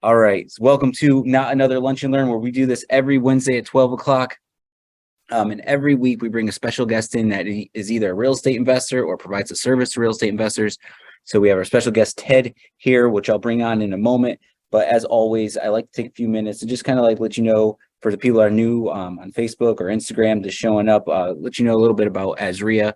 All right. Welcome to Not Another Lunch and Learn, where we do this every Wednesday at 12 o'clock. And every week we bring a special guest in that is either a real estate investor or provides a service to real estate investors. So we have our special guest, Ted, here, which I'll bring on in a moment. But as always, I like to take a few minutes and just kind of like let you know, for the people that are new on Facebook or Instagram, just showing up, let you know a little bit about Azreia.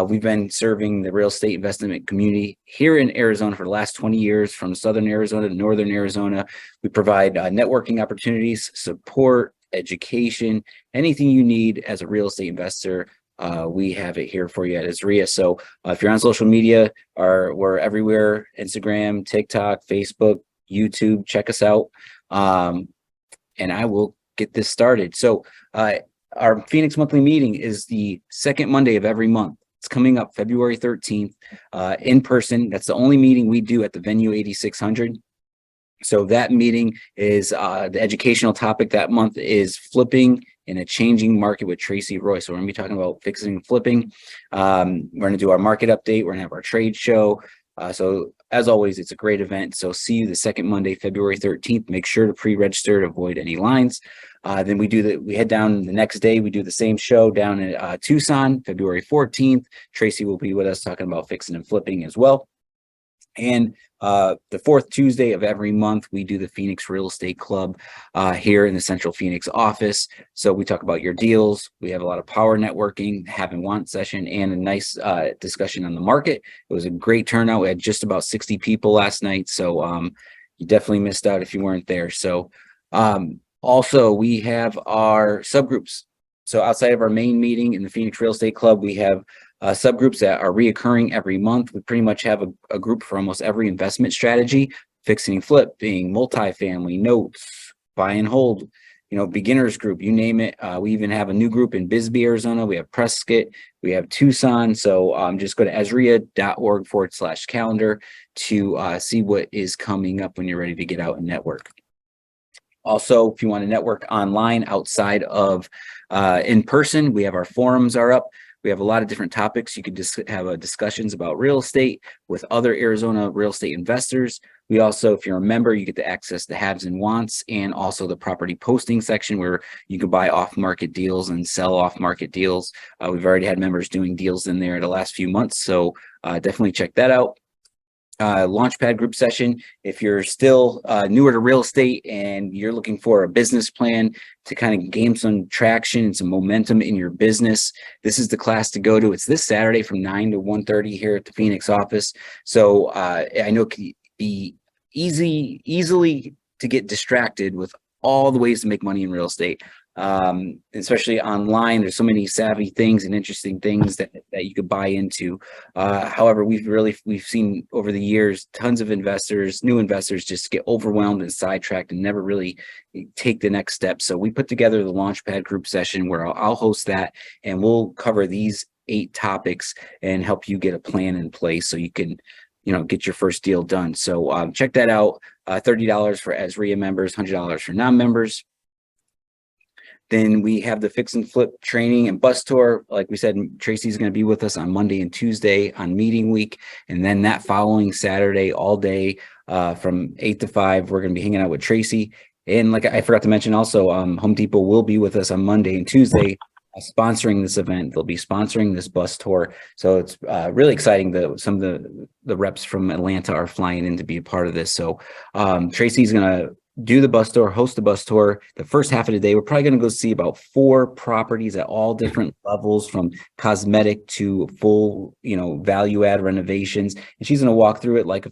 We've been serving the real estate investment community here in Arizona for the last 20 years, from Southern Arizona to Northern Arizona. We provide networking opportunities, support, education, anything you need as a real estate investor. We have it here for you at Azreia. So if you're on social media, we're everywhere: Instagram, TikTok, Facebook, YouTube. Check us out. And I will get this started. So our Phoenix monthly meeting is the second Monday of every month. It's coming up February 13th in person. That's the only meeting we do at the venue 8600. So that meeting is the educational topic that month is flipping in a changing market with Tracy Roy. So we're going to be talking about fixing and flipping. We're going to do our market update. We're going to have our trade show. So as always, it's a great event. So see you the second Monday, February 13th. Make sure to pre-register to avoid any lines. Then we head down the next day. We do the same show down in Tucson, February 14th. Tracy will be with us talking about fixing and flipping as well. And the fourth Tuesday of every month, we do the Phoenix Real Estate Club here in the Central Phoenix office. So we talk about your deals. We have a lot of power networking, have and want session, and a nice discussion on the market. It was a great turnout. We had just about 60 people last night. So you definitely missed out if you weren't there. So also, we have our subgroups. So outside of our main meeting in the Phoenix Real Estate Club, we have subgroups that are reoccurring every month. We pretty much have a group for almost every investment strategy: fixing, flipping, multifamily, notes, buy and hold, beginners group, you name it. We even have a new group in Bisbee, Arizona. We have Prescott, we have Tucson. So just go to azreia.org/calendar to see what is coming up when you're ready to get out and network. Also, if you want to network online outside of in person, we have our forums are up. We have a lot of different topics. You could just have discussions about real estate with other Arizona real estate investors. We also, if you're a member, you get to access the haves and wants, and also the property posting section where you can buy off-market deals and sell off-market deals. We've already had members doing deals in there the last few months, so definitely check that out. Launchpad group session. If you're still newer to real estate and you're looking for a business plan to kind of gain some traction and some momentum in your business, this is the class to go to. It's this Saturday from 9 to 1:30 here at the Phoenix office. So I know it can be easily to get distracted with all the ways to make money in real estate. Especially online, there's so many savvy things and interesting things that you could buy into. However, we've seen over the years tons of new investors just get overwhelmed and sidetracked and never really take the next step. So we put together the Launchpad group session where I'll host that, and we'll cover these 8 topics and help you get a plan in place so you can get your first deal done. So check that out. $30 for Azreia members, $100 for non-members. Then we have the fix and flip training and bus tour. Like we said, Tracy's going to be with us on Monday and Tuesday on meeting week. And then that following Saturday, all day from 8 to 5, we're going to be hanging out with Tracy. And like I forgot to mention also, Home Depot will be with us on Monday and Tuesday sponsoring this event. They'll be sponsoring this bus tour. So it's really exciting that some of the reps from Atlanta are flying in to be a part of this. So Tracy's going to do the bus tour, host the bus tour. The first half of the day, we're probably going to go see about 4 properties at all different levels, from cosmetic to full, value add renovations. And she's going to walk through it like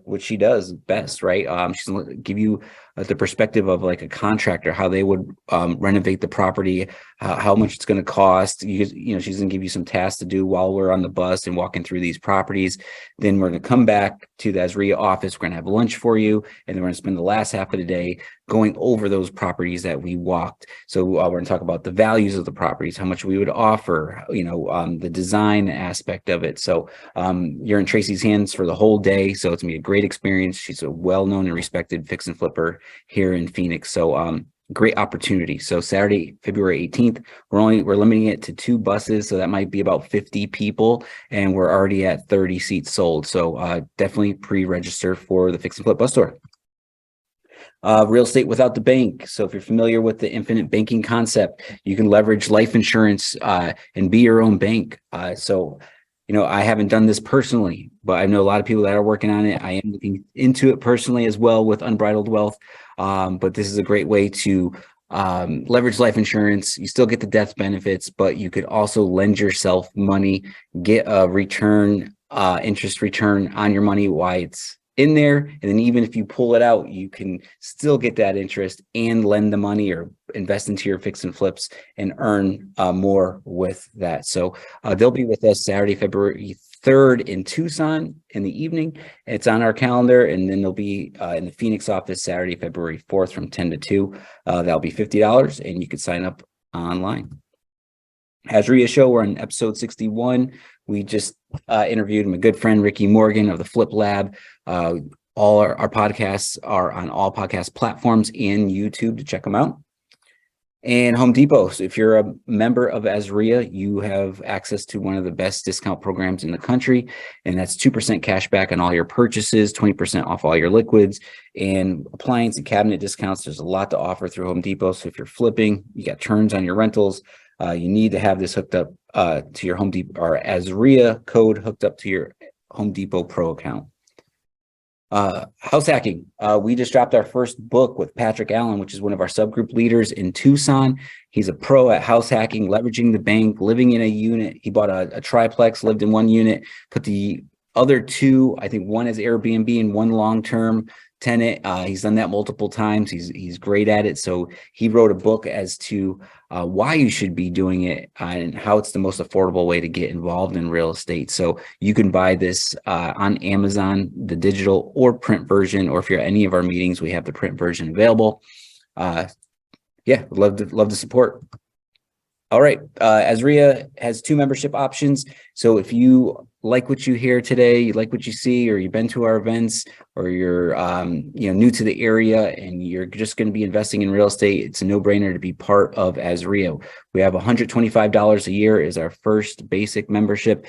what she does best, right? She's going to give you the perspective of like a contractor, how they would renovate the property, how much it's going to cost. She's going to give you some tasks to do while we're on the bus and walking through these properties. Then we're going to come back to the Azreia office. We're going to have lunch for you, and then we're going to spend the last half of the day going over those properties that we walked. So we're going to talk about the values of the properties, how much we would offer, the design aspect of it. So you're in Tracy's hands for the whole day. So it's going to be a great experience. She's a well-known and respected fix and flipper here in Phoenix. So great opportunity. So Saturday, February 18th, we're limiting it to 2 buses. So that might be about 50 people, and we're already at 30 seats sold. So definitely pre-register for the fix and flip bus tour. Real estate without the bank. So if you're familiar with the infinite banking concept, you can leverage life insurance and be your own bank. So, I haven't done this personally, but I know a lot of people that are working on it. I am looking into it personally as well with Unbridled Wealth. But this is a great way to leverage life insurance. You still get the death benefits, but you could also lend yourself money, get a return, interest return on your money while it's in there. And then even if you pull it out, you can still get that interest and lend the money or invest into your fix and flips and earn more with that. So they'll be with us Saturday, February 3rd in Tucson in the evening. It's on our calendar. And then they'll be in the Phoenix office Saturday, February 4th from 10 to 2. That'll be $50 and you can sign up online. Azreia Show, we're on episode 61. We just interviewed my good friend, Ricky Morgan of the Flip Lab. All our podcasts are on all podcast platforms and YouTube to check them out. And Home Depot. So if you're a member of Azreia, you have access to one of the best discount programs in the country. And that's 2% cash back on all your purchases, 20% off all your liquids, and appliance and cabinet discounts. There's a lot to offer through Home Depot. So if you're flipping, you got turns on your rentals, you need to have this hooked up to your Home Depot or Azreia code hooked up to your Home Depot Pro account. House hacking. We just dropped our first book with Patrick Allen, which is one of our subgroup leaders in Tucson. He's a pro at house hacking, leveraging the bank, living in a unit. He bought a triplex, lived in one unit, put the other two, I think one is Airbnb and one long-term tenant. He's done that multiple times. He's great at it. So he wrote a book as to why you should be doing it and how it's the most affordable way to get involved in real estate. So you can buy this on Amazon, the digital or print version, or if you're at any of our meetings, we have the print version available. Yeah, love to support. All right, Azreia has 2 membership options. So if you like what you hear today, you like what you see, or you've been to our events, or you're new to the area and you're just going to be investing in real estate, it's a no-brainer to be part of Azreia. We have $125 a year is our first basic membership.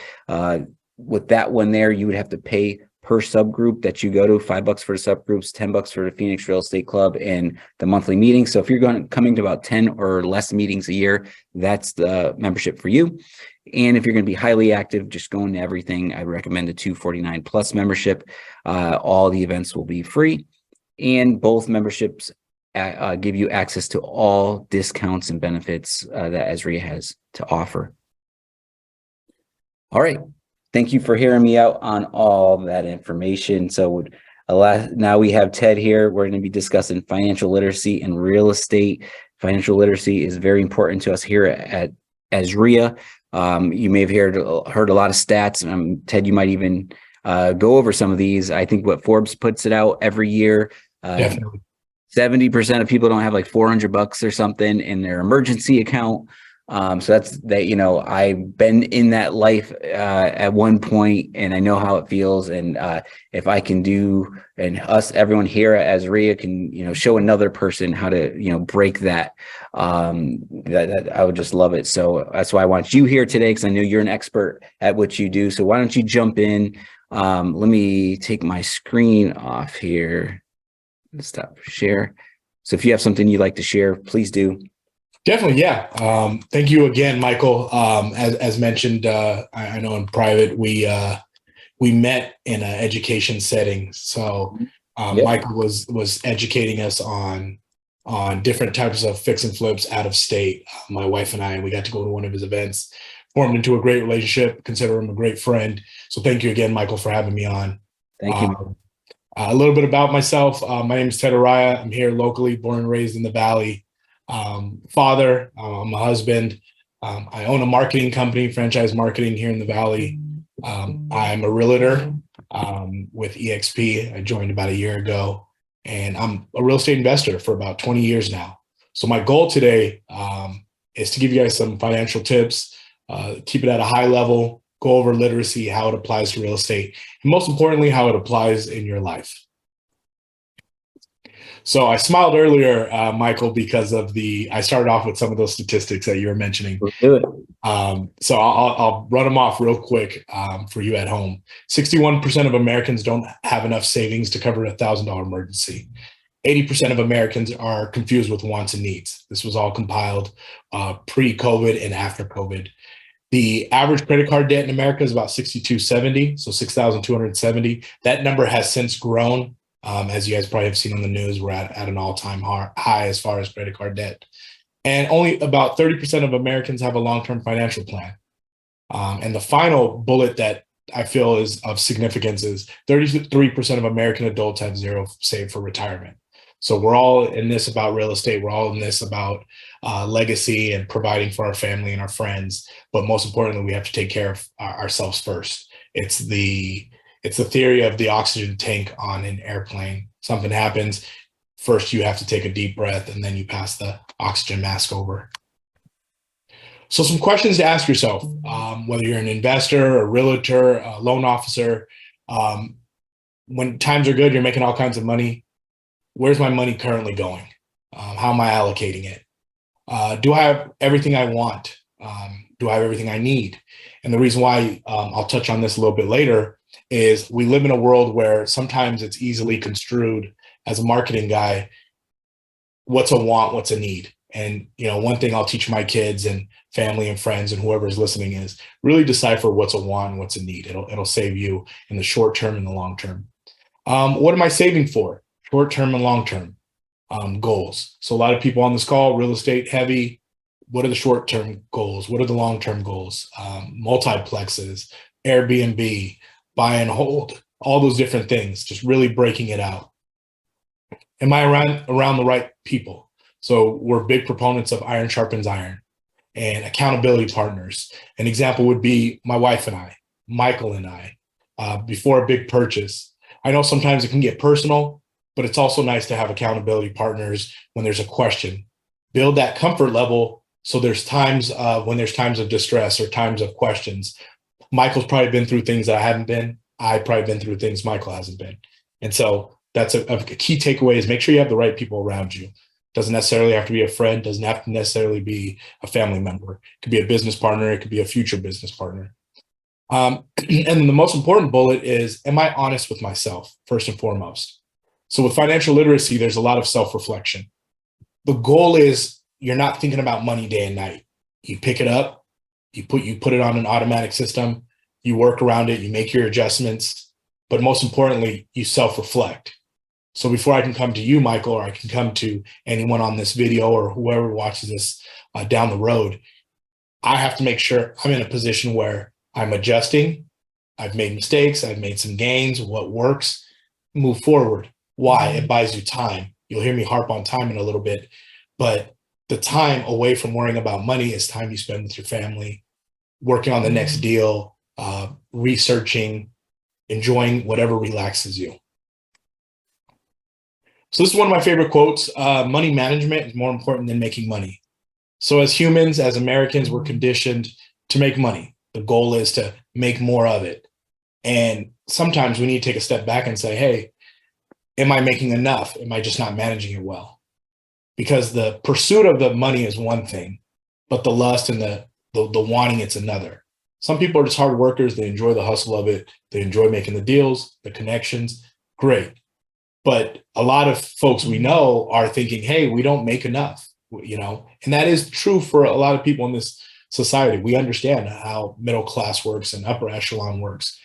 With that one there, you would have to pay per subgroup that you go to, $5 for the subgroups, $10 for the Phoenix Real Estate Club and the monthly meetings. So if you're coming to about 10 or less meetings a year, that's the membership for you. And if you're going to be highly active, just going to everything, I recommend the 249 plus membership. All the events will be free, and both memberships give you access to all discounts and benefits that Azreia has to offer. All right. Thank you for hearing me out on all that information. So now we have Ted here. We're going to be discussing financial literacy and real estate. Financial literacy is very important to us here at Azreia. You may have heard a lot of stats. Ted, you might even go over some of these. I think what Forbes puts it out every year. Definitely. 70% of people don't have like $400 or something in their emergency account. So that's that, I've been in that life at one point, and I know how it feels. And if I can do, and everyone here at Azreia can, show another person how to, break that, that I would just love it. So that's why I want you here today, because I know you're an expert at what you do. So why don't you jump in? Let me take my screen off here. Stop share. So if you have something you'd like to share, please do. Definitely, yeah. Thank you again, Michael. As mentioned, I know in private we met in an education setting. So Michael was educating us on different types of fix and flips out of state. My wife and I, we got to go to one of his events, formed into a great relationship. Consider him a great friend. So thank you again, Michael, for having me on. Thank you. A little bit about myself. My name is Azreia. I'm here locally, born and raised in the Valley. Father, I'm a husband. I own a marketing company, franchise marketing here in the Valley. I'm a realtor with EXP. I joined about a year ago, and I'm a real estate investor for about 20 years now. So my goal today is to give you guys some financial tips, keep it at a high level, go over literacy, how it applies to real estate, and most importantly, how it applies in your life. So I smiled earlier, Michael, because of I started off with some of those statistics that you were mentioning. Let's do it. So I'll run them off real quick for you at home. 61% of Americans don't have enough savings to cover a $1,000 emergency. 80% of Americans are confused with wants and needs. This was all compiled pre-COVID and after COVID. The average credit card debt in America is about 6,270, so 6,270. That number has since grown. As you guys probably have seen on the news, we're at an all-time high as far as credit card debt. And only about 30% of Americans have a long-term financial plan. And the final bullet that I feel is of significance is 33% of American adults have zero saved for retirement. So we're all in this about real estate. We're all in this about legacy and providing for our family and our friends. But most importantly, we have to take care of ourselves first. It's the theory of the oxygen tank on an airplane. Something happens, first you have to take a deep breath, and then you pass the oxygen mask over. So some questions to ask yourself, whether you're an investor, a realtor, a loan officer. When times are good, you're making all kinds of money. Where's my money currently going? How am I allocating it? Do I have everything I want? Do I have everything I need? And the reason why I'll touch on this a little bit later is we live in a world where sometimes it's easily construed as a marketing guy, what's a want, what's a need? And, one thing I'll teach my kids and family and friends and whoever's listening is really decipher what's a want and what's a need. It'll save you in the short term and the long term. What am I saving for? Short-term and long-term goals. So a lot of people on this call, real estate heavy. What are the short-term goals? What are the long-term goals? Multiplexes, Airbnb, buy and hold, all those different things, just really breaking it out. Am I around the right people? So we're big proponents of iron sharpens iron and accountability partners. An example would be my wife and I, Michael and I, before a big purchase. I know sometimes it can get personal, but it's also nice to have accountability partners when there's a question. Build that comfort level so there's times when there's times of distress or times of questions. Michael's probably been through things that I haven't been. I've probably been through things Michael hasn't been. And so that's a key takeaway is make sure you have the right people around you. Doesn't necessarily have to be a friend, doesn't have to necessarily be a family member. It could be a business partner, it could be a future business partner. And then the most important bullet is, am I honest with myself, first and foremost? So with financial literacy, there's a lot of self-reflection. The goal is you're not thinking about money day and night. You pick it up, you put it on an automatic system, you work around it, you make your adjustments, but most importantly, you self-reflect. So before I can come to you, Michael, or I can come to anyone on this video or whoever watches this down the road, I have to make sure I'm in a position where I'm adjusting. I've made mistakes. I've made some gains. What works, move forward. Why? It buys you time. You'll hear me harp on time in a little bit, but the time away from worrying about money is time you spend with your family, working on the next deal, researching, enjoying whatever relaxes you. So this is one of my favorite quotes. Money management is more important than making money. So as humans, as Americans, we're conditioned to make money. The goal is to make more of it. And sometimes we need to take a step back and say, hey, am I making enough? Am I just not managing it well? Because the pursuit of the money is one thing, but the lust and the wanting it's another. Some people are just hard workers. They enjoy the hustle of it. They enjoy making the deals, the connections. Great. But a lot of folks we know are thinking, hey, we don't make enough, and that is true for a lot of people in this society. We understand how middle class works and upper echelon works,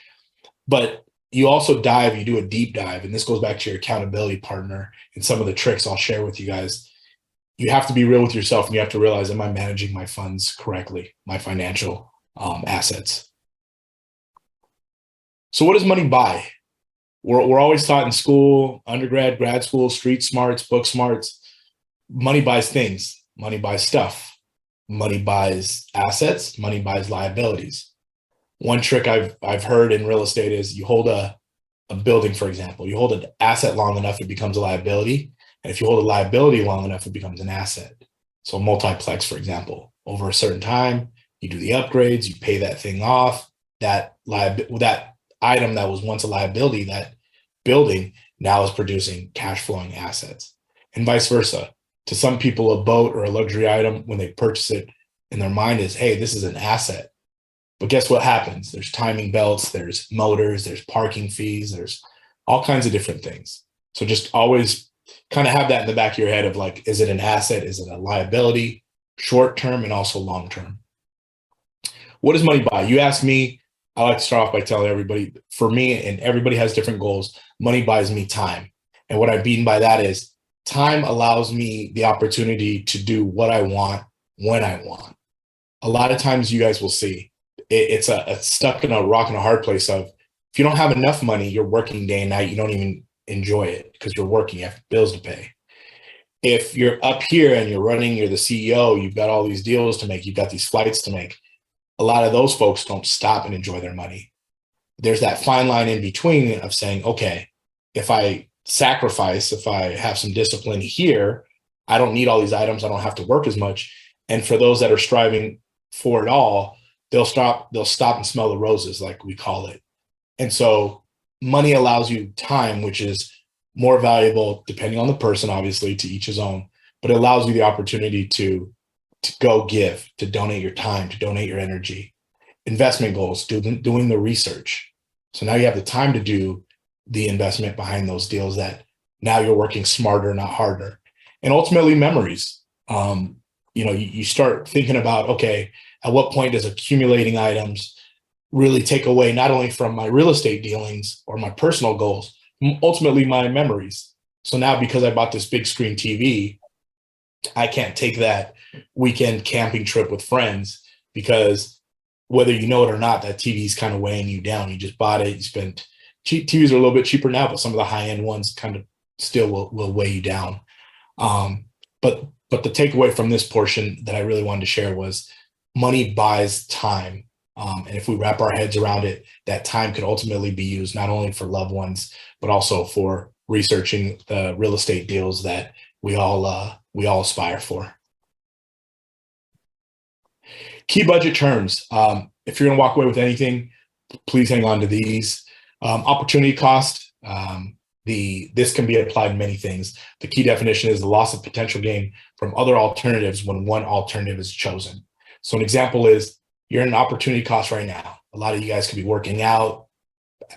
but you also you do a deep dive, and this goes back to your accountability partner and some of the tricks I'll share with you guys. You have to be real with yourself, and you have to realize, am I managing my funds correctly, my financial assets? So what does money buy? We're always taught in school, undergrad, grad school, street smarts, book smarts. Money buys things. Money buys stuff. Money buys assets. Money buys liabilities. One trick I've heard in real estate is you hold a building, for example. You hold an asset long enough, it becomes a liability. And if you hold a liability long enough, it becomes an asset. So multiplex, for example, over a certain time, you do the upgrades, you pay that thing off. That item that was once a liability, that building now is producing cash flowing assets, and vice versa. To some people, a boat or a luxury item, when they purchase it, in their mind is, hey, this is an asset. But guess what happens? There's timing belts, there's motors, there's parking fees, there's all kinds of different things. So just always kind of have that in the back of your head of like, is it an asset? Is it a liability, short term and also long term? What does money buy? You ask me, I like to start off by telling everybody, for me, and everybody has different goals, money buys me time. And what I mean by that is time allows me the opportunity to do what I want when I want. A lot of times you guys will see it's stuck in a rock and a hard place of, if you don't have enough money, you're working day and night, you don't even enjoy it because you're working, you have bills to pay. If you're up here and you're the CEO, you've got all these deals to make, you've got these flights to make, a lot of those folks don't stop and enjoy their money. There's that fine line in between of saying, okay, if I sacrifice, if I have some discipline here, I don't need all these items, I don't have to work as much. And for those that are striving for it all, they'll stop and smell the roses, like we call it. And so money allows you time, which is more valuable depending on the person, obviously, to each his own, but it allows you the opportunity to go give, to donate your time, to donate your energy. Investment goals, doing the research. So now you have the time to do the investment behind those deals that now you're working smarter, not harder. And ultimately memories. You start thinking about, okay, at what point does accumulating items really take away not only from my real estate dealings or my personal goals, ultimately my memories. So now because I bought this big screen TV, I can't take that weekend camping trip with friends because whether you know it or not, that TV is kind of weighing you down. You just bought it, you spent, TVs are a little bit cheaper now, but some of the high-end ones kind of still will weigh you down. But the takeaway from this portion that I really wanted to share was money buys time. And if we wrap our heads around it, that time could ultimately be used not only for loved ones, but also for researching the real estate deals that we all aspire for. Key budget terms. If you're going to walk away with anything, please hang on to these. Opportunity cost. This can be applied in many things. The key definition is the loss of potential gain from other alternatives when one alternative is chosen. So an example is you're in an opportunity cost right now. A lot of you guys could be working out,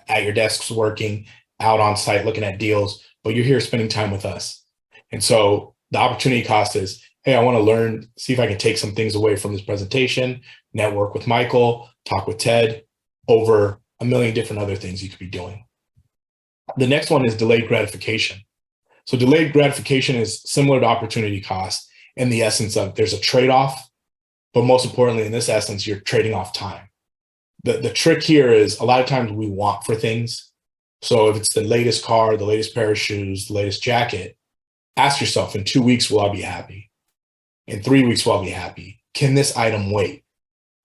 at your desks working, out on site looking at deals, but you're here spending time with us. And so the opportunity cost is, hey, I want to learn, see if I can take some things away from this presentation, network with Michael, talk with Ted, over a million different other things you could be doing. The next one is delayed gratification. So delayed gratification is similar to opportunity cost in the essence of there's a trade-off, but most importantly, in this essence, you're trading off time. The trick here is a lot of times we want for things. So if it's the latest car, the latest pair of shoes, the latest jacket, ask yourself, in 2 weeks, will I be happy? In 3 weeks, will I be happy? Can this item wait?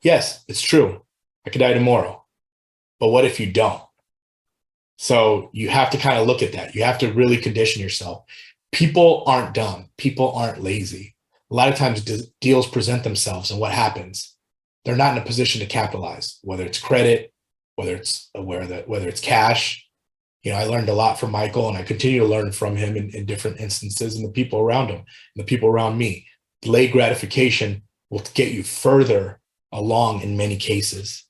Yes, it's true. I could die tomorrow. But what if you don't? So you have to kind of look at that. You have to really condition yourself. People aren't dumb. People aren't lazy. A lot of times deals present themselves, and what happens? They're not in a position to capitalize, whether it's credit, whether it's cash. I learned a lot from Michael, and I continue to learn from him in different instances, and the people around him, and the people around me. Delayed gratification will get you further along in many cases.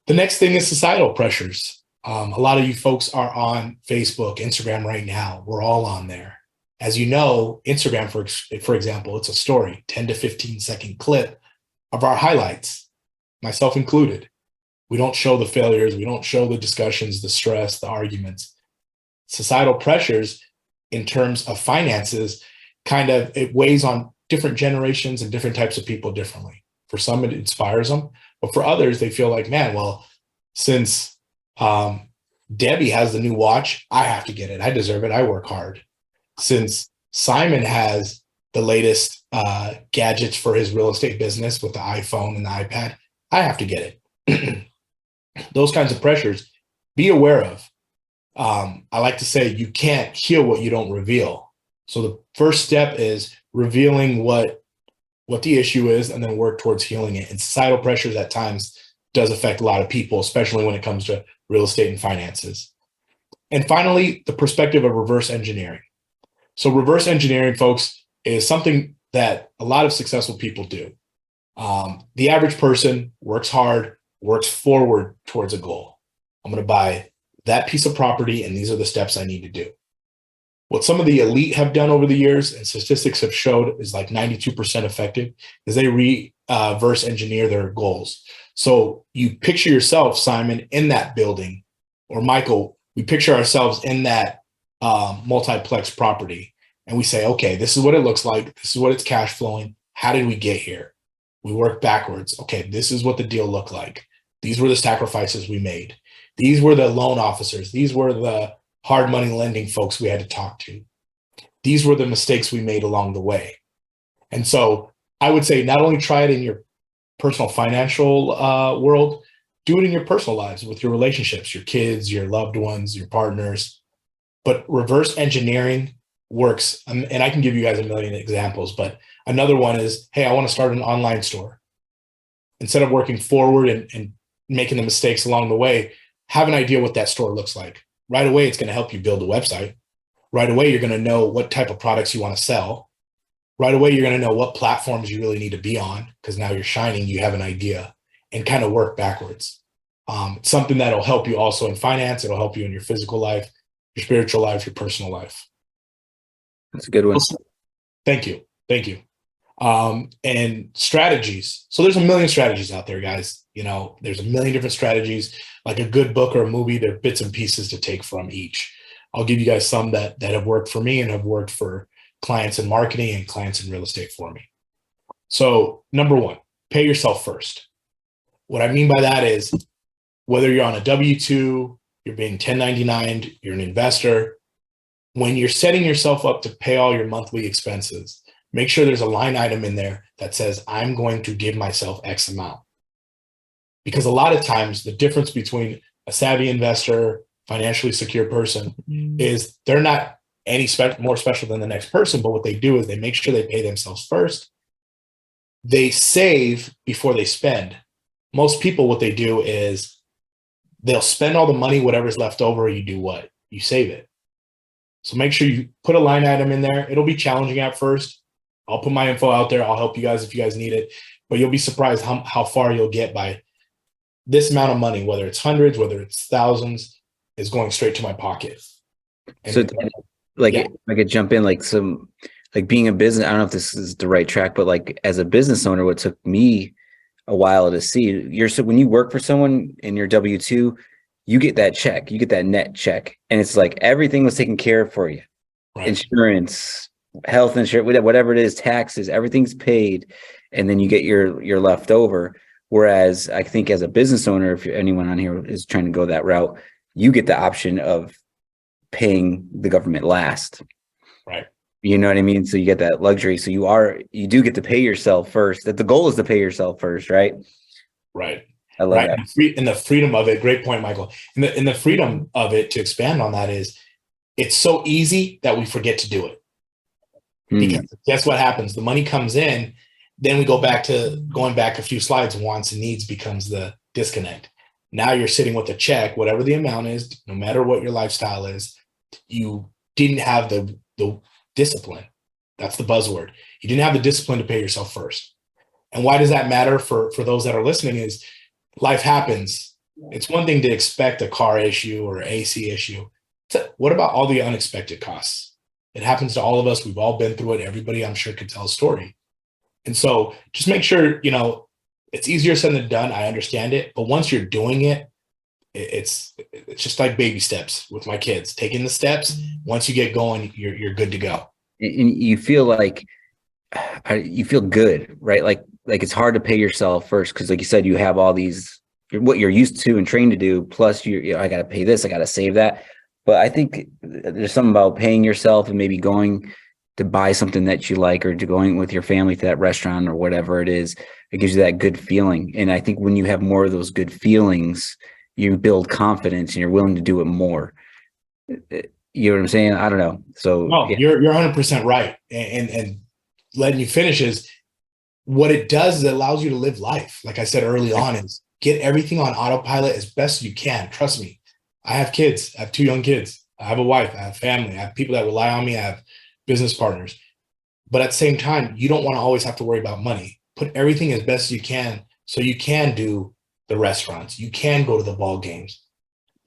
The next thing is societal pressures. A lot of you folks are on Facebook, Instagram right now. We're all on there. As you know, Instagram, for example, it's a story, 10 to 15 second clip of our highlights, myself included. We don't show the failures. We don't show the discussions, the stress, the arguments. Societal pressures in terms of finances, it weighs on different generations and different types of people differently. For some, it inspires them, but for others, they feel like, man, well, since Debbie has the new watch, I have to get it. I deserve it. I work hard. Since Simon has the latest gadgets for his real estate business with the iPhone and the iPad, I have to get it. Those kinds of pressures, be aware of. I like to say you can't heal what you don't reveal. So the first step is revealing what the issue is and then work towards healing it. And societal pressures at times does affect a lot of people, especially when it comes to real estate and finances. And finally, the perspective of reverse engineering. So reverse engineering, folks, is something that a lot of successful people do. The average person works hard, works forward towards a goal. I'm going to buy that piece of property, and these are the steps I need to do. What some of the elite have done over the years, and statistics have showed is like 92% effective, is they reverse engineer their goals. So you picture yourself, Simon, in that building, or Michael, we picture ourselves in that multiplex property. And we say, okay, this is what it looks like. This is what it's cash flowing. How did we get here? We work backwards. Okay, this is what the deal looked like. These were the sacrifices we made. These were the loan officers. These were the hard money lending folks we had to talk to. These were the mistakes we made along the way. And so I would say not only try it in your personal financial world, do it in your personal lives with your relationships, your kids, your loved ones, your partners. But reverse engineering works. And I can give you guys a million examples, but another one is, hey, I want to start an online store. Instead of working forward and making the mistakes along the way, have an idea what that store looks like. Right away, it's going to help you build a website. Right away, you're going to know what type of products you want to sell. Right away, you're going to know what platforms you really need to be on, because now you're shining, you have an idea, and kind of work backwards. Something that'll help you also in finance. It'll help you in your physical life, your spiritual life, your personal life. That's a good one. Thank you. Thank you. And strategies. So there's a million strategies out there, guys. You know, there's a million different strategies. Like a good book or a movie, there are bits and pieces to take from each. I'll give you guys some that have worked for me and have worked for clients in marketing and clients in real estate for me. So number one, pay yourself first. What I mean by that is whether you're on a W-2, you're being 1099, you're an investor, when you're setting yourself up to pay all your monthly expenses, make sure there's a line item in there that says, I'm going to give myself X amount. Because a lot of times the difference between a savvy investor, financially secure person is they're not any more special than the next person, but what they do is they make sure they pay themselves first. They save before they spend. Most people, what they do is they'll spend all the money, whatever's left over, you do what? You save it. So make sure you put a line item in there. It'll be challenging at first. I'll put my info out there. I'll help you guys if you guys need it, but you'll be surprised how far you'll get by this amount of money, whether it's hundreds, whether it's thousands, is going straight to my pocket. And So like, if I could jump in, like being a business, I don't know if this is the right track, but like as a business owner, what took me a while to see, so when you work for someone in your W-2, you get that check, you get that net check. And it's like everything was taken care of for you. Right. Insurance, health insurance, whatever it is, taxes, everything's paid. And then you get your leftover. Whereas I think as a business owner, if anyone on here is trying to go that route, you get the option of paying the government last. Right. You know what I mean? So you get that luxury. So you do get to pay yourself first. That the goal is to pay yourself first, right? Right. I love that. And the freedom of it. Great point, Michael. And the freedom of it, to expand on that, is it's so easy that we forget to do it. Because guess what happens? The money comes in, then we go back to going back a few slides, wants and needs becomes the disconnect. Now you're sitting with a check, whatever the amount is, no matter what your lifestyle is, you didn't have the discipline. That's the buzzword. You didn't have the discipline to pay yourself first. And why does that matter for those that are listening is life happens. It's one thing to expect a car issue or AC issue. What about all the unexpected costs? It happens to all of us. We've all been through it. Everybody, I'm sure, could tell a story. And so just make sure, it's easier said than done. I understand it. But once you're doing it, it's just like baby steps with my kids. Taking the steps, once you get going, you're good to go. And you feel like you feel good, right? Like it's hard to pay yourself first because, like you said, you have all these what you're used to and trained to do. Plus, I got to pay this, I got to save that. But I think there's something about paying yourself and maybe going to buy something that you like, or to going with your family to that restaurant or whatever it is. It gives you that good feeling. And I think when you have more of those good feelings, you build confidence and you're willing to do it more. You know what I'm saying? I don't know. So yeah. You're 100% right. And letting you finish is what it does is it allows you to live life. Like I said early on, is get everything on autopilot as best you can. Trust me. I have kids. I have 2 young kids. I have a wife. I have family. I have people that rely on me. I have business partners. But at the same time, you don't want to always have to worry about money. Put everything as best you can so you can do the restaurants. You can go to the ball games.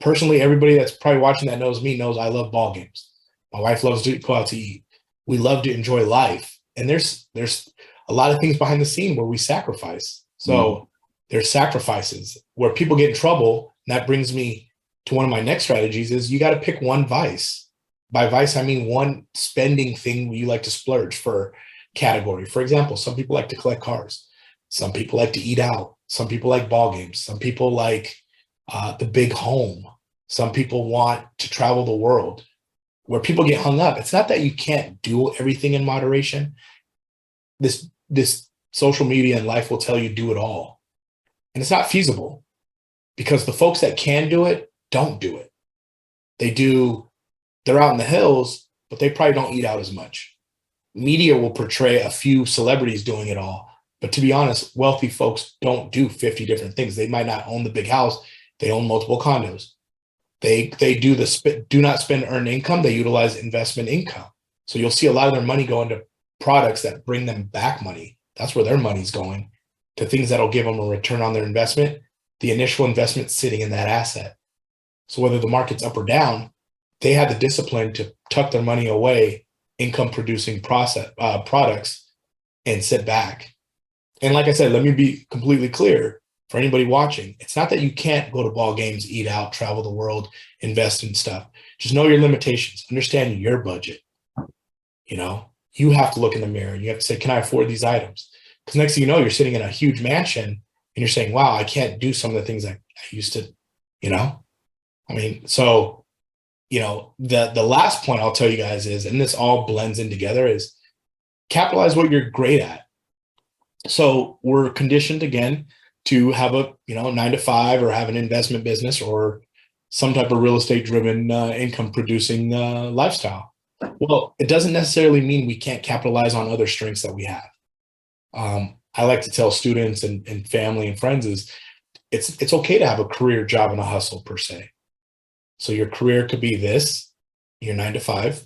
Personally, everybody that's probably watching that knows me knows I love ball games. My wife loves to go out to eat. We love to enjoy life. And there's a lot of things behind the scene where we sacrifice. So there's sacrifices where people get in trouble. And that brings me to one of my next strategies is you got to pick one vice. By vice, I mean one spending thing you like to splurge for category. For example, some people like to collect cars. Some people like to eat out. Some people like ball games. Some people like the big home. Some people want to travel the world. Where people get hung up, it's not that you can't do everything in moderation. This social media and life will tell you do it all. And it's not feasible because the folks that can do it don't do it. They're out in the hills, but they probably don't eat out as much. Media will portray a few celebrities doing it all. But to be honest, wealthy folks don't do 50 different things. They might not own the big house. They own multiple condos. They do not spend earned income. They utilize investment income. So you'll see a lot of their money go into products that bring them back money. That's where their money's going, to things that'll give them a return on their investment. The initial investment sitting in that asset. So whether the market's up or down, they have the discipline to tuck their money away, income producing products, and sit back. And like I said, let me be completely clear for anybody watching. It's not that you can't go to ball games, eat out, travel the world, invest in stuff. Just know your limitations. Understand your budget. You have to look in the mirror. You have to say, can I afford these items? Because next thing you know, you're sitting in a huge mansion and you're saying, wow, I can't do some of the things I used to, the last point I'll tell you guys is, and this all blends in together, is capitalize what you're great at. So we're conditioned again to have a 9-to-5 or have an investment business or some type of real estate driven income producing lifestyle. Well, it doesn't necessarily mean we can't capitalize on other strengths that we have. I like to tell students and family and friends is it's okay to have a career job and a hustle per se. So your career could be this, your 9-to-5.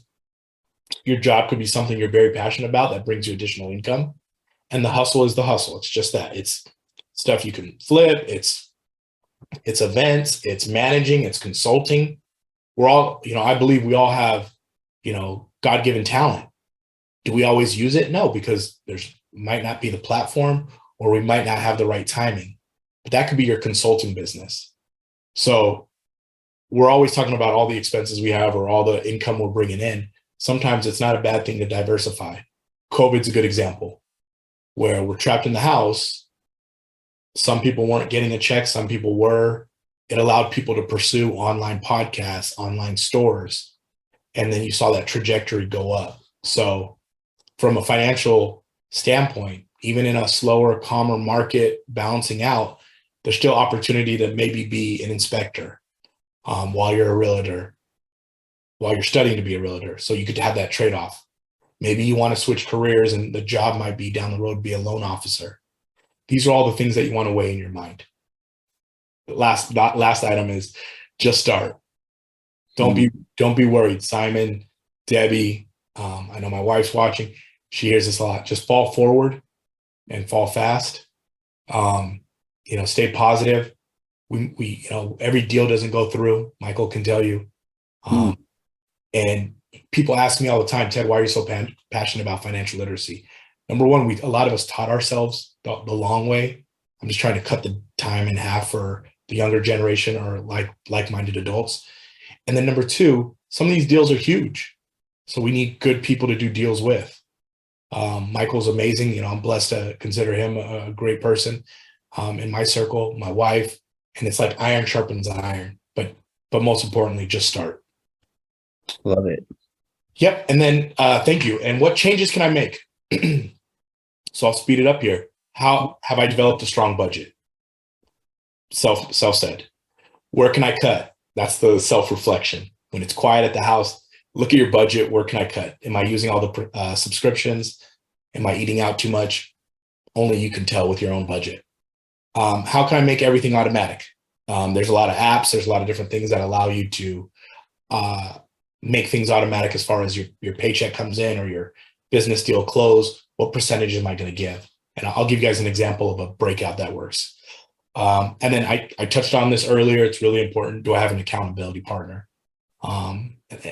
Your job could be something you're very passionate about that brings you additional income. And the hustle is the hustle. It's just that. It's stuff you can flip. It's events. It's managing. It's consulting. We're all, I believe we all have, God-given talent. Do we always use it? No, because there's might not be the platform or we might not have the right timing. But that could be your consulting business. So we're always talking about all the expenses we have or all the income we're bringing in. Sometimes it's not a bad thing to diversify. COVID's a good example where we're trapped in the house. Some people weren't getting a check. Some people were. It allowed people to pursue online podcasts, online stores. And then you saw that trajectory go up. So from a financial standpoint, even in a slower, calmer market balancing out, there's still opportunity to maybe be an inspector while you're a realtor, while you're studying to be a realtor. So you could have that trade-off. Maybe you want to switch careers and the job might be down the road, be a loan officer. These are all the things that you want to weigh in your mind. The last item is just start. Don't be worried. Simon, Debbie, I know my wife's watching. She hears this a lot. Just fall forward and fall fast. Stay positive. We every deal doesn't go through. Michael can tell you. And people ask me all the time, Ted, why are you so passionate about financial literacy? Number one, a lot of us taught ourselves the long way. I'm just trying to cut the time in half for the younger generation or like-minded adults. And then number two, some of these deals are huge. So we need good people to do deals with. Michael's amazing. I'm blessed to consider him a great person in my circle, my wife. And it's like iron sharpens iron. But most importantly, just start. Love it. Yep. And then thank you. And what changes can I make? So I'll speed it up here. How have I developed a strong budget? Self said. Where can I cut? That's the self-reflection. When it's quiet at the house, look at your budget. Where can I cut? Am I using all the subscriptions? Am I eating out too much? Only you can tell with your own budget. How can I make everything automatic? There's a lot of apps. There's a lot of different things that allow you to make things automatic as far as your paycheck comes in or your business deal close. What percentage am I going to give? And I'll give you guys an example of a breakout that works. And then I touched on this earlier. It's really important. Do I have an accountability partner?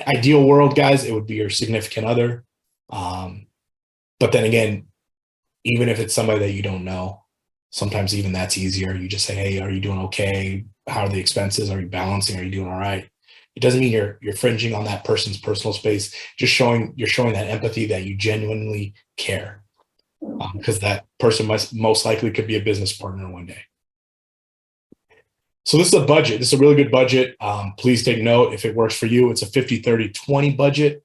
ideal world, guys, it would be your significant other. But then again, even if it's somebody that you don't know, sometimes even that's easier. You just say, hey, are you doing okay? How are the expenses? Are you balancing? Are you doing all right? It doesn't mean you're fringing on that person's personal space. Just you're showing that empathy, that you genuinely care, because that person most likely could be a business partner one day. So this is a budget. This is a really good budget. Please take note if it works for you. It's a 50-30-20 budget.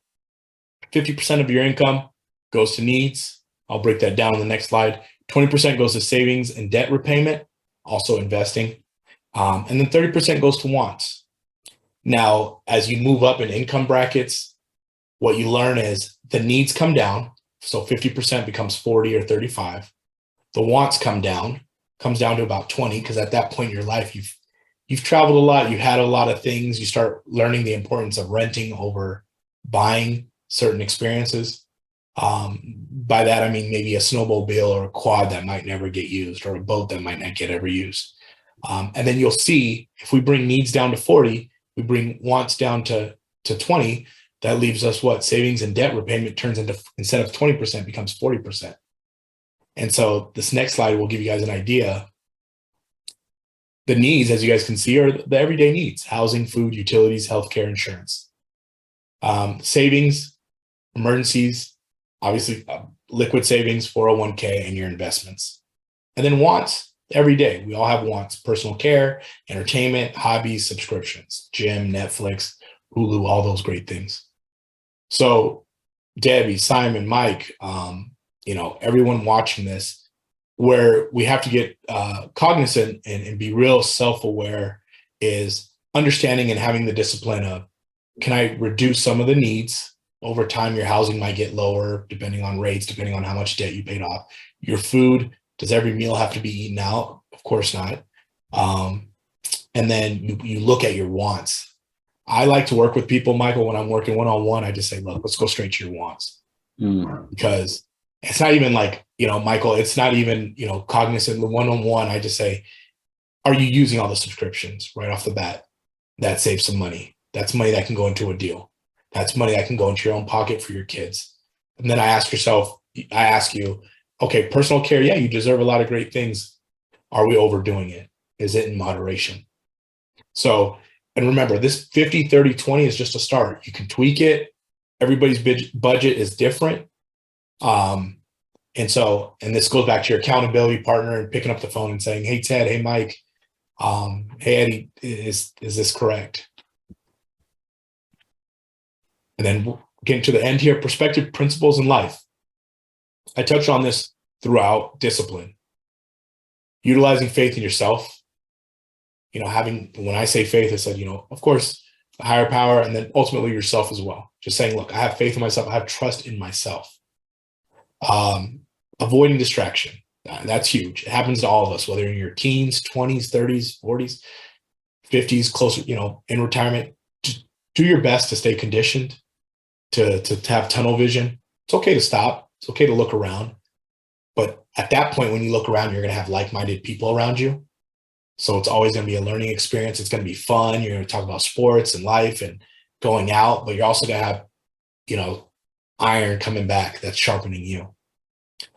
50% of your income goes to needs. I'll break that down in the next slide. 20% goes to savings and debt repayment, also investing. And then 30% goes to wants. Now, as you move up in income brackets, what you learn is the needs come down. So 50% becomes 40 or 35. The wants comes down to about 20, because at that point in your life, you've traveled a lot, you've had a lot of things, you start learning the importance of renting over buying certain experiences. By that, I mean maybe a snowmobile or a quad that might never get used, or a boat that might not get ever used. And then you'll see if we bring needs down to 40, we bring wants down to 20, that leaves us what? Savings and debt repayment turns into, instead of 20%, becomes 40%. And so this next slide will give you guys an idea. The needs, as you guys can see, are the everyday needs: housing, food, utilities, healthcare, insurance. Savings, emergencies, obviously liquid savings, 401k, and your investments. And then wants, every day. We all have wants: personal care, entertainment, hobbies, subscriptions, gym, Netflix, Hulu, all those great things. So Debbie, Simon, Mike, everyone watching this, where we have to get cognizant and be real self-aware is understanding and having the discipline of, can I reduce some of the needs? Over time, your housing might get lower depending on rates, depending on how much debt you paid off. Your food, does every meal have to be eaten out? Of course not. And then you look at your wants. I like to work with people, Michael, when I'm working one-on-one, I just say, look, let's go straight to your wants. Because it's not even like, Michael, it's not even, cognizant. The one-on-one, I just say, are you using all the subscriptions right off the bat? That saves some money. That's money that can go into a deal. That's money that can go into your own pocket for your kids. And then I ask you, okay, personal care, yeah, you deserve a lot of great things. Are we overdoing it? Is it in moderation? So, and remember, this 50-30-20 is just a start. You can tweak it. Everybody's budget is different. And this goes back to your accountability partner and picking up the phone and saying, hey, Ted, hey, Mike, hey, Eddie, is this correct? And then getting to the end here, perspective, principles in life. I touched on this throughout: discipline, utilizing faith in yourself. When I say faith, I said, of course, a higher power, and then ultimately yourself as well. Just saying, look, I have faith in myself. I have trust in myself. Avoiding distraction. That's huge. It happens to all of us, whether in your teens, 20s, 30s, 40s, 50s, closer, in retirement. Just do your best to stay conditioned, to have tunnel vision. It's okay to stop. It's okay to look around. But at that point, when you look around, you're going to have like-minded people around you. So it's always going to be a learning experience. It's going to be fun. You're going to talk about sports and life and going out, but you're also going to have, iron coming back that's sharpening you.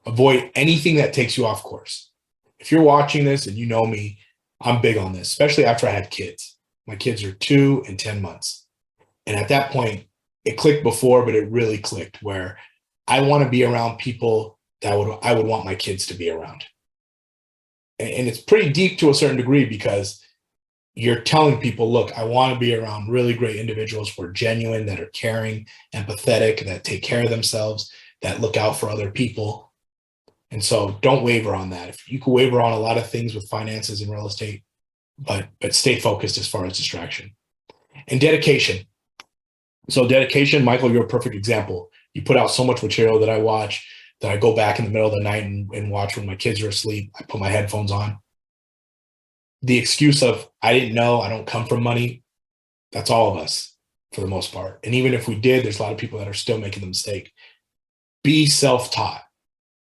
Avoid anything that takes you off course. If you're watching this and you know me, I'm big on this, especially after I had kids. My kids are 2 and 10 months. And at that point, it clicked before, but it really clicked, where I want to be around people that I would want my kids to be around. And it's pretty deep to a certain degree, because you're telling people, look, I want to be around really great individuals who are genuine, that are caring, empathetic, that take care of themselves, that look out for other people. And so don't waver on that. If you can waver on a lot of things with finances and real estate, but stay focused as far as distraction. And dedication. So dedication, Michael, you're a perfect example. You put out so much material that I watch, that I go back in the middle of the night and watch when my kids are asleep. I put my headphones on. The excuse of, I didn't know, I don't come from money, that's all of us for the most part. And even if we did, there's a lot of people that are still making the mistake. Be self-taught.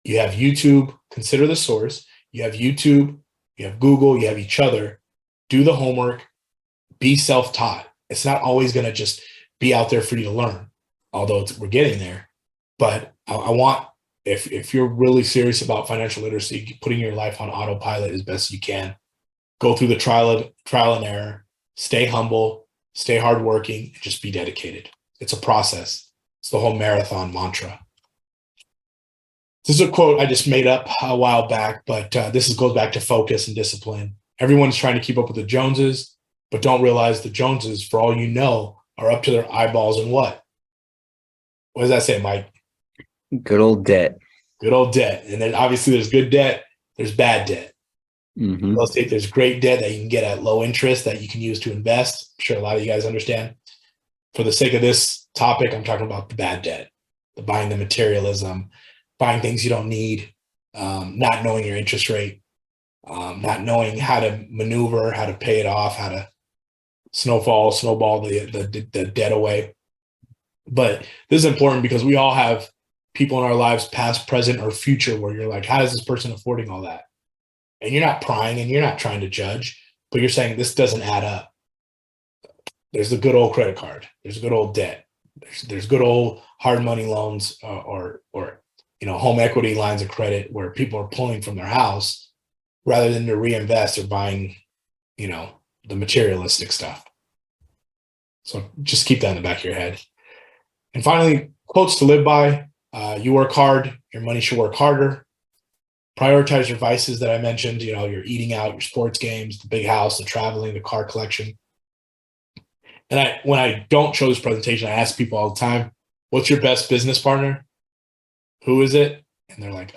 You have YouTube, consider the source. You have YouTube, you have Google, you have each other. Do the homework, be self-taught. It's not always going to just be out there for you to learn, although we're getting there. But I want, if you're really serious about financial literacy, putting your life on autopilot as best you can, go through the trial and error, stay humble, stay hardworking, and just be dedicated. It's a process. It's the whole marathon mantra. This is a quote I just made up a while back, but goes back to focus and discipline. Everyone's trying to keep up with the Joneses, but don't realize the Joneses, for all you know, are up to their eyeballs in what? What does that say, Mike? Good old debt. Good old debt. And then obviously there's good debt, there's bad debt. Mm-hmm. Real estate, there's great debt that you can get at low interest that you can use to invest. I'm sure a lot of you guys understand. For the sake of this topic, I'm talking about the bad debt, the buying the materialism, buying things you don't need, not knowing your interest rate, not knowing how to maneuver, how to pay it off, how to snowball the debt away. But this is important because we all have people in our lives, past, present, or future, where you're like, how is this person affording all that? And you're not prying and you're not trying to judge, but you're saying this doesn't add up. There's the good old credit card. There's good old debt. There's good old hard money loans or home equity lines of credit where people are pulling from their house rather than to reinvest or buying, the materialistic stuff. So just keep that in the back of your head. And finally, quotes to live by. You work hard, your money should work harder. Prioritize your vices that I mentioned, your eating out, your sports games, the big house, the traveling, the car collection. And when I don't show this presentation, I ask people all the time, what's your best business partner? Who is it? And they're like,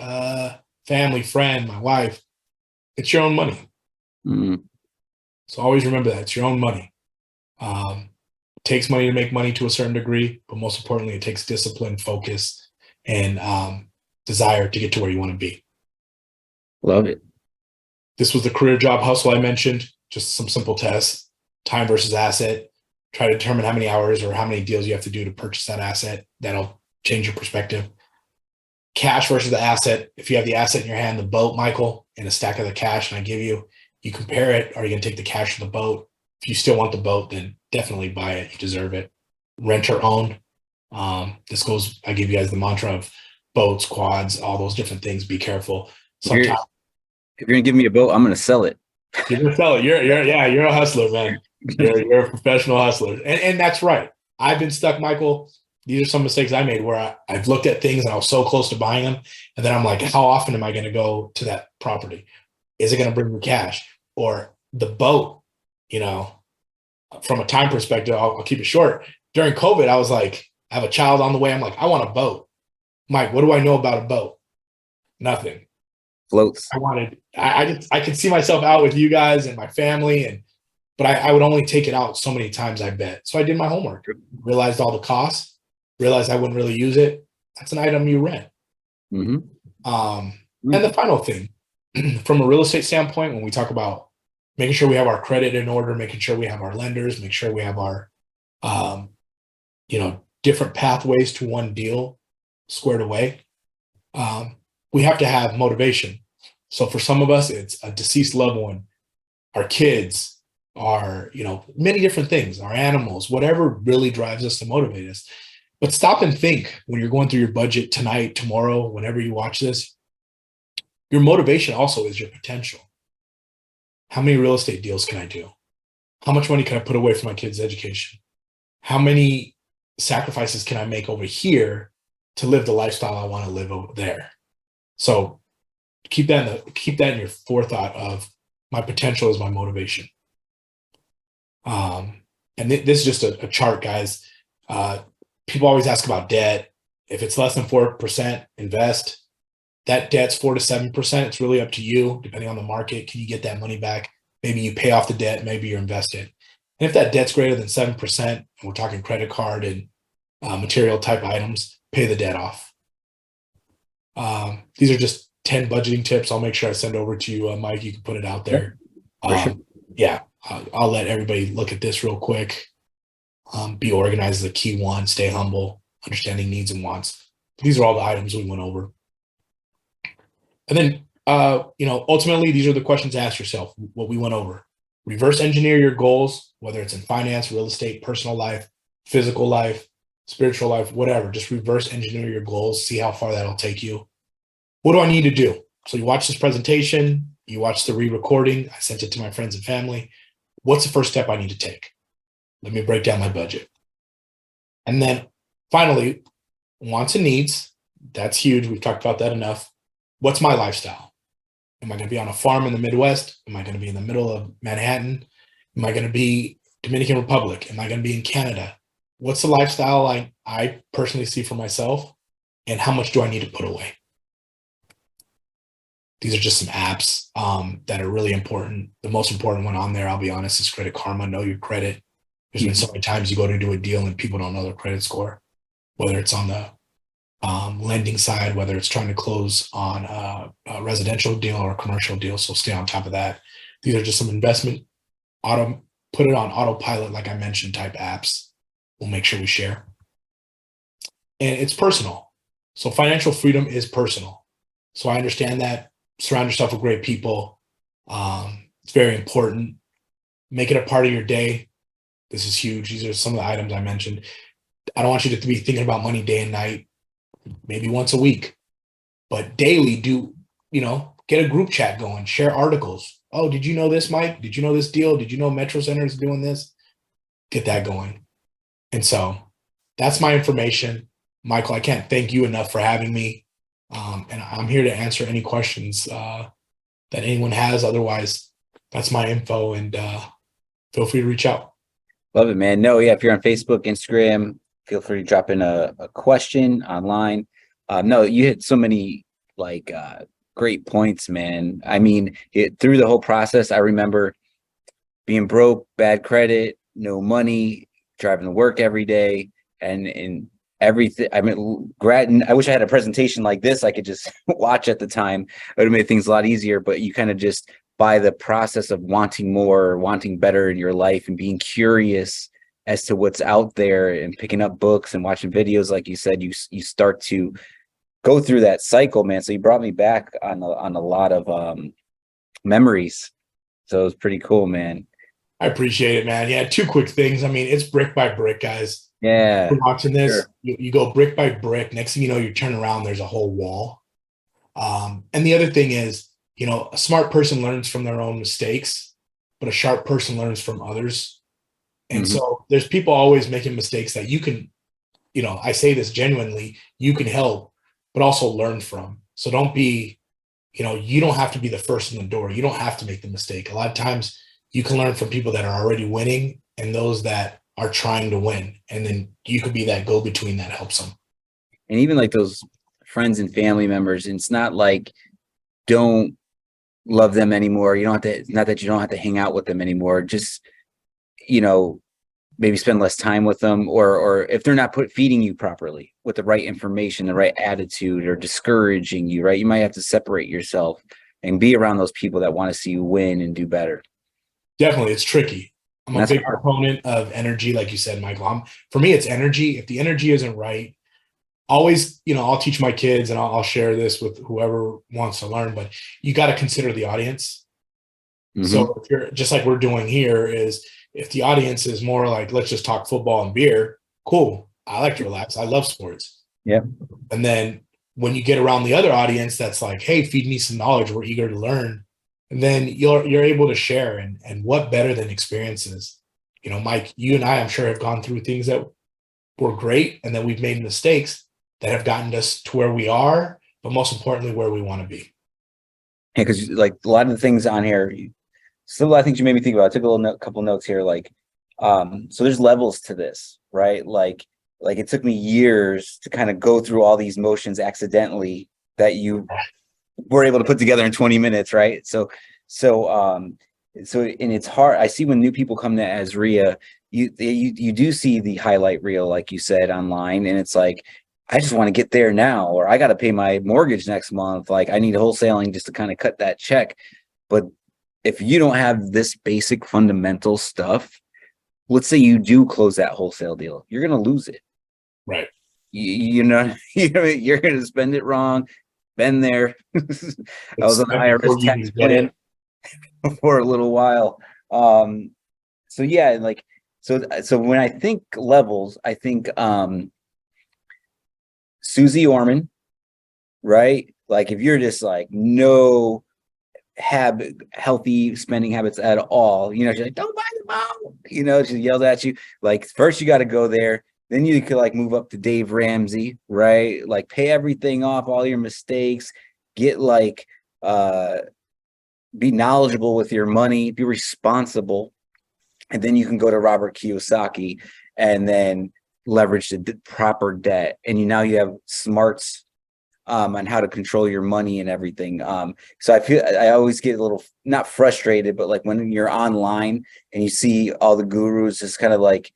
family, friend, my wife. It's your own money. Mm-hmm. So always remember that it's your own money. It takes money to make money to a certain degree, but most importantly, it takes discipline, focus, and desire to get to where you want to be. Love it. This was the career job hustle I mentioned, just some simple tests, time versus asset. Try to determine how many hours or how many deals you have to do to purchase that asset. That'll change your perspective. Cash versus the asset. If you have the asset in your hand, the boat, Michael, and a stack of the cash, and I give you, you compare it. Are you going to take the cash or the boat? If you still want the boat, then definitely buy it. You deserve it. Rent or own. I give you guys the mantra of boats, quads, all those different things. Be careful. Sometimes, if you're going to give me a boat, I'm going to sell it. You're going to sell it. You're a hustler, man. You're a professional hustler. And that's right. I've been stuck, Michael. These are some mistakes I made where I've looked at things and I was so close to buying them. And then I'm like, how often am I going to go to that property? Is it going to bring me cash? Or the boat, from a time perspective, I'll keep it short. During COVID, I was like, I have a child on the way. I'm like, I want a boat. Mike, what do I know about a boat? Nothing. Floats. I could see myself out with you guys and my family, but I would only take it out so many times, I bet. So I did my homework, realized all the costs, realized I wouldn't really use it. That's an item you rent. Mm-hmm. And the final thing, from a real estate standpoint, when we talk about making sure we have our credit in order, making sure we have our lenders, make sure we have our, different pathways to one deal squared away, we have to have motivation. So for some of us, it's a deceased loved one, our kids, our, many different things, our animals, whatever really drives us to motivate us. But stop and think when you're going through your budget tonight, tomorrow, whenever you watch this, your motivation also is your potential. How many real estate deals can I do? How much money can I put away for my kids' education? How many sacrifices can I make over here to live the lifestyle I want to live over there? So keep that in your forethought of my potential is my motivation. And this is just a chart, guys. People always ask about debt. If it's less than 4%, invest. That debt's 4 to 7%. It's really up to you, depending on the market. Can you get that money back? Maybe you pay off the debt. Maybe you're invested. And if that debt's greater than 7%, and we're talking credit card and material type items, pay the debt off. These are just 10 budgeting tips. I'll make sure I send over to you, Mike. You can put it out there. Sure. Yeah, I'll let everybody look at this real quick. Be organized is the key one. Stay humble, understanding needs and wants. These are all the items we went over. And then, ultimately, these are the questions to ask yourself, what we went over. Reverse engineer your goals, whether it's in finance, real estate, personal life. physical life, spiritual life, whatever. Just reverse engineer your goals, see how far that'll take you. What do I need to do? So you watch this presentation, you watch the re-recording. I sent it to my friends and family. What's the first step I need to take? Let me break down my budget. And then finally, wants and needs. That's huge. We've talked about that enough. What's my lifestyle? Am I going to be on a farm in the Midwest? Am I going to be in the middle of Manhattan? Am I going to be Dominican Republic? Am I going to be in Canada? What's the lifestyle I personally see for myself? And how much do I need to put away? These are just some apps that are really important. The most important one on there, I'll be honest, is Credit Karma. Know your credit. There's been so many times you go to do a deal and people don't know their credit score, whether it's on the lending side, whether it's trying to close on a residential deal or a commercial deal. So stay on top of that. These are just some investment put it on autopilot, like I mentioned, type apps. We'll make sure we share. And it's personal. So financial freedom is personal. So I understand that. Surround yourself with great people. It's very important. Make it a part of your day. This is huge. These are some of the items I mentioned. I don't want you to be thinking about money day and night, maybe once a week, but daily get a group chat going, share articles. Oh, did you know this, Mike? Did you know this deal? Did you know Metro Center is doing this? Get that going. And so that's my information. Michael, I can't thank you enough for having me. And I'm here to answer any questions that anyone has. Otherwise, that's my info, and feel free to reach out. Love it, man. No, yeah, if you're on Facebook, Instagram, feel free to drop in a question online. No, you hit so many great points, man. I mean, through the whole process, I remember being broke, bad credit, no money, driving to work every day, and everything. I mean, I wish I had a presentation like this I could just watch at the time. It would have made things a lot easier, but you kind of just, by the process of wanting more, wanting better in your life and being curious as to what's out there and picking up books and watching videos, like you said, you start to go through that cycle, man. So you brought me back on a lot of memories. So it was pretty cool, man. I appreciate it, man. Yeah, two quick things. I mean, it's brick by brick, guys. Yeah. We're watching this. Sure. You go brick by brick. Next thing you know, you turn around, there's a whole wall. And the other thing is, a smart person learns from their own mistakes, but a sharp person learns from others. And so there's people always making mistakes that you can, I say this genuinely, you can help, but also learn from. So don't be, you don't have to be the first in the door. You don't have to make the mistake. A lot of times you can learn from people that are already winning and those that are trying to win. And then you could be that go-between that helps them. And even like those friends and family members, it's not like don't love them anymore. You don't have to, not that you don't have to hang out with them anymore. Just, maybe spend less time with them, or if they're not feeding you properly with the right information, the right attitude, or discouraging you, right? You might have to separate yourself and be around those people that want to see you win and do better. Definitely. It's tricky. I'm a big proponent of energy. Like you said, Michael, for me, it's energy. If the energy isn't right, always, I'll teach my kids and I'll share this with whoever wants to learn, but you got to consider the audience. So if you're just like we're doing here, is if the audience is more like, let's just talk football and beer, cool. I like to relax. I love sports. Yeah. And then when you get around the other audience, that's like, hey, feed me some knowledge. We're eager to learn. And then you're able to share, and what better than experiences? Mike, you and I, I'm sure, have gone through things that were great, and then we've made mistakes that have gotten us to where we are, but most importantly, where we want to be. Yeah, because like a lot of the things on here, still a lot of things you made me think about. I took a couple notes here, so there's levels to this, right? Like it took me years to kind of go through all these motions accidentally that you were able to put together in 20 minutes, right? So and it's hard. I see when new people come to Azreia, you do see the highlight reel, like you said, online, and it's like, I just want to get there now, or I got to pay my mortgage next month. Like I need wholesaling just to kind of cut that check. But if you don't have this basic fundamental stuff, let's say you do close that wholesale deal, you're going to lose it. Right. You're going to spend it wrong. Been there. I was on the IRS tax plan for a little while. So yeah, like So when I think levels, I think Susie Orman, right? Like if you're just like no healthy spending habits at all, she's like, don't buy the phone, she yells at you. Like first you got to go there, then you could like move up to Dave Ramsey, right? Like pay everything off, all your mistakes, get like be knowledgeable with your money, be responsible, and then you can go to Robert Kiyosaki and then leverage the proper debt, and now you have smarts on how to control your money and everything. So I always get a little not frustrated, but like when you're online and you see all the gurus just kind of like,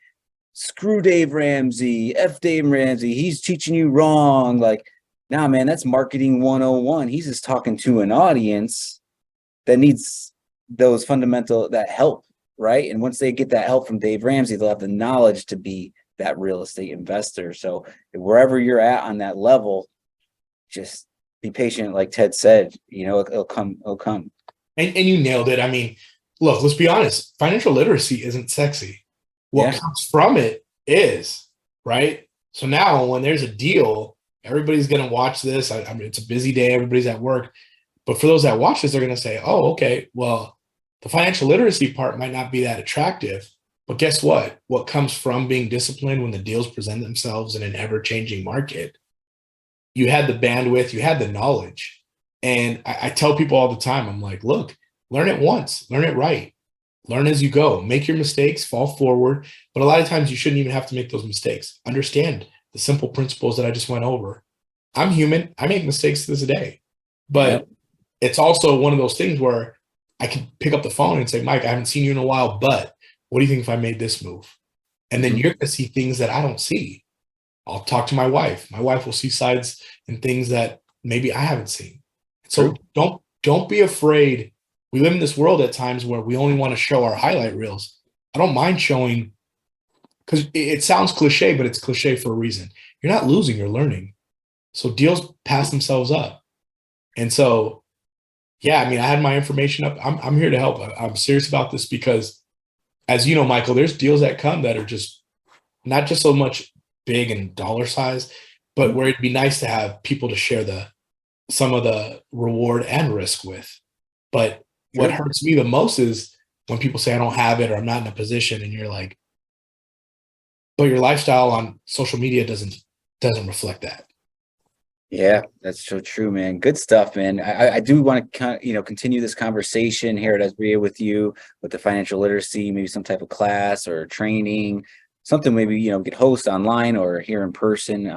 screw Dave Ramsey, Dave Ramsey, he's teaching you wrong. Like, nah, man, that's marketing 101. He's just talking to an audience that needs those that help, right? And once they get that help from Dave Ramsey, they'll have the knowledge to be that real estate investor. So wherever you're at on that level, just be patient, like Ted said. It'll come. And you nailed it. I mean, look, let's be honest. Financial literacy isn't sexy. What comes from it is, right? So now when there's a deal, everybody's going to watch this. I mean, it's a busy day. Everybody's at work. But for those that watch this, they're going to say, oh, okay, well, the financial literacy part might not be that attractive. But guess what? What comes from being disciplined when the deals present themselves in an ever-changing market? You had the bandwidth, you had the knowledge. And I tell people all the time, I'm like, look, learn it once, learn it right. Learn as you go, make your mistakes, fall forward. But a lot of times you shouldn't even have to make those mistakes. Understand the simple principles that I just went over. I'm human. I make mistakes to this day. But it's also one of those things where I can pick up the phone and say, Mike, I haven't seen you in a while, but what do you think if I made this move? And then you're going to see things that I don't see. I'll talk to my wife. My wife will see sides and things that maybe I haven't seen. So don't be afraid. We live in this world at times where we only want to show our highlight reels. I don't mind showing, because it sounds cliche, but it's cliche for a reason. You're not losing, you're learning. So deals pass themselves up. And so, yeah, I mean, I had my information up. I'm here to help. I'm serious about this because, as you know, Michael, there's deals that come that are just not just so much big and dollar size, but where it'd be nice to have people to share some of the reward and risk with. But what hurts me the most is when people say I don't have it or I'm not in a position, and you're like, but your lifestyle on social media doesn't reflect that. Yeah, that's so true, man. Good stuff, man. I do want to continue this conversation here at Azreia with you with the financial literacy, maybe some type of class or training, something maybe get host online or here in person.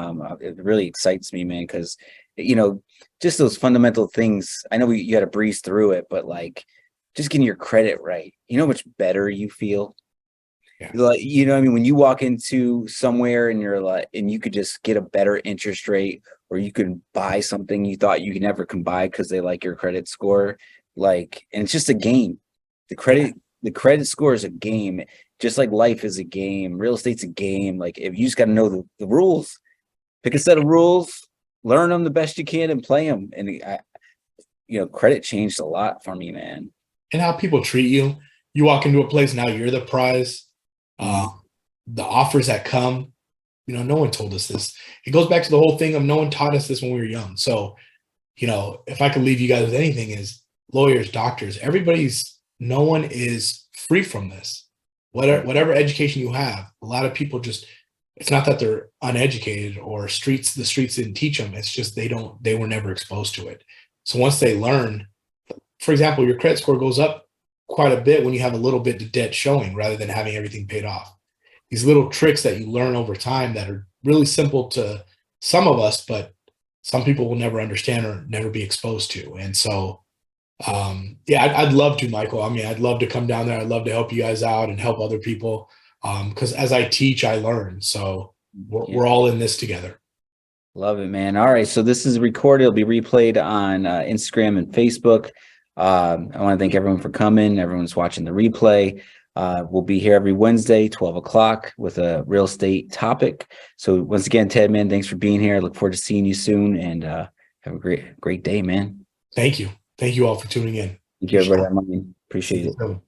It really excites me, man, because just those fundamental things. I know you had to breeze through it, but like just getting your credit right, how much better you feel. Yeah. Like, I mean, when you walk into somewhere and you're like, and you could just get a better interest rate, or you could buy something you thought you never can buy because they like your credit score. Like, and it's just a game. The credit score is a game, just like life is a game. Real estate's a game. Like, if you just got to know the rules, pick a set of rules, learn them the best you can, and play them. And credit changed a lot for me, man. And how people treat you. You walk into a place, now you're the prize. The offers that come, no one told us this. It goes back to the whole thing of no one taught us this when we were young. So, if I could leave you guys with anything, is lawyers, doctors, no one is free from this. Whatever education you have, a lot of people it's not that they're uneducated or the streets didn't teach them. It's just they were never exposed to it. So once they learn, for example, your credit score goes up quite a bit when you have a little bit of debt showing rather than having everything paid off. These little tricks that you learn over time that are really simple to some of us, but some people will never understand or never be exposed to. And so, I'd love to, Michael. I mean, I'd love to come down there. I'd love to help you guys out and help other people. Because as I teach, I learn. So we're all in this together. Love it, man. All right. So this is recorded. It'll be replayed on Instagram and Facebook. I want to thank everyone for coming. Everyone's watching the replay. We'll be here every Wednesday, 12 o'clock with a real estate topic. So once again, Ted, man, thanks for being here. I look forward to seeing you soon, and have a great day, man. Thank you. Thank you all for tuning in. Thank you, everybody. Appreciate it.